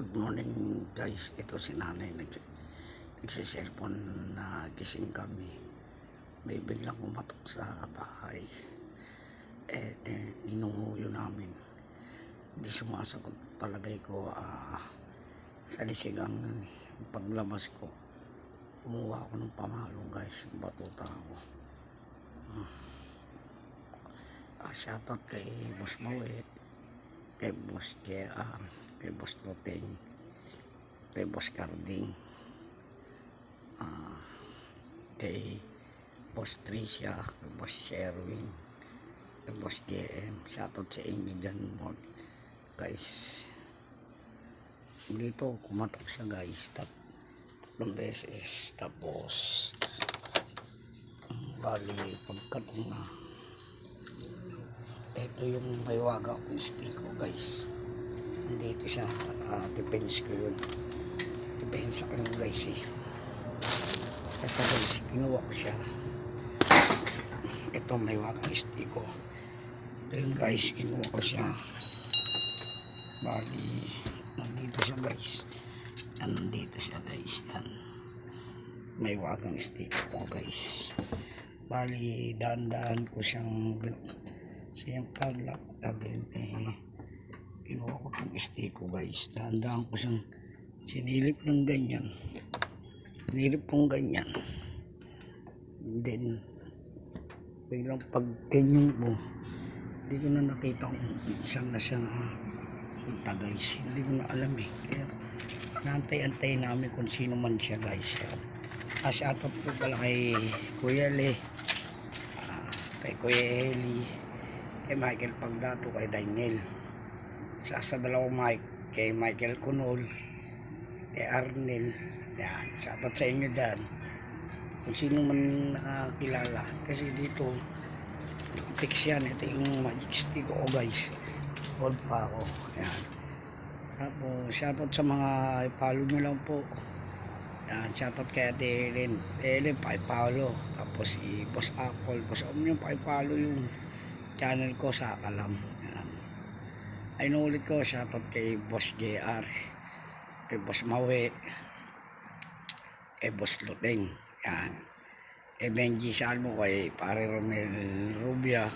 Good morning guys, ito si nanay nagsiselfon na gising kami. May biglang kumatok sa bahay. Inuhuyo namin. Hindi sumasagot. Palagay ko sa lisigang paglabas ko. Kumuha ako ng pamalo guys. Batuta ako. Shoutout kay Boss Mawe, kay Boss JR, kay Boss Loteng, kay Boss Carding, kay Boss Tricia, kay Boss Sherwin, kay Boss JM. Shoutout sa inyo dyan mo guys. Dito kumatok siya guys, tatlong beses. Tapos bali pagkatong na, ito yung may waga kong stick ko guys. Dito siya, defense ko yun. Defense ko lang guys eh. Ito guys, kinuha ko siya. Ito may waga kong stick ko. Ito yung guys, kinuha ko siya. Bali, nandito siya guys. Nandito siya guys. Yan. May wagang stick ko guys. Bali, daan-daan ko siyang siyang padlock again kinuha ko itong stick ko guys. Dahan-dahan ko siyang sinilip ng ganyan, sinilip kong ganyan, then biglang pag ganyan mo, hindi ko na nakita kung saan na siyang punta guys. Hindi ko na alam eh, kaya naantay-antay namin kung sino man siya guys. Shoutout po pala kay Kuya Le, kay Kuya Eli, kay Michael Pagdato, kay Daniel, sa dalawang mic, kay Michael Kunol, kay Arnel. Yan, shoutout sa inyo dyan kung sino man nakakilala, kasi dito fix yan. Ito yung magic stick ko guys, hold pa ako. Yan. Tapos shoutout sa mga follow nyo lang po. Yan, shoutout kay Ate Ellen pa-follow. Tapos si Boss Apple, Boss Omnium pa-follow yung channel ko sa Kalam. Yan. Ay nulit ko, shoutout kay Boss JR, kay Boss Mawe, kay Boss Loteng. Yan. Kay Benji Salmo, kay Pare Romel Rubia.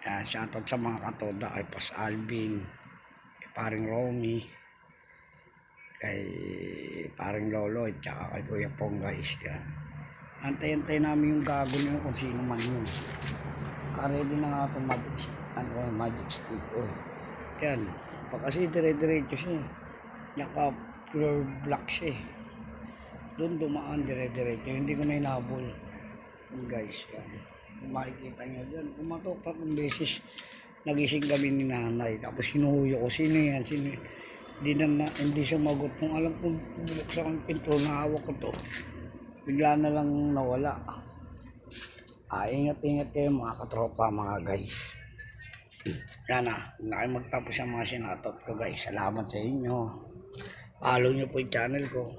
Yan. Shoutout sa mga katoda, kay Boss Alvin, kay Paring Romy, kay Paring Lolo, at saka kay Kuya Pong guys. Yan. Antay-antay namin yung gago nyo kung sino man yun. Ready na nga itong magic stick. Yan. Kasi dire-diretso siya. Naka-floor block siya. Doon dumaan dire-diretso. Hindi ko na inabol. Guys, yan. Kung makikita nyo dyan, kumatok 3 beses. Nagising kami ni nanay. Tapos sinuhuyo ko. Sino yan? Sino? Hindi siya magot. Kung alam kong bubuksan ang pinto, nahawak ko to, bigla na lang nawala. Ingat-ingat kayo mga katropa, mga guys. Yan na kayo magtapos ang mga sinatot ko guys. Salamat sa inyo. Follow nyo po yung channel ko.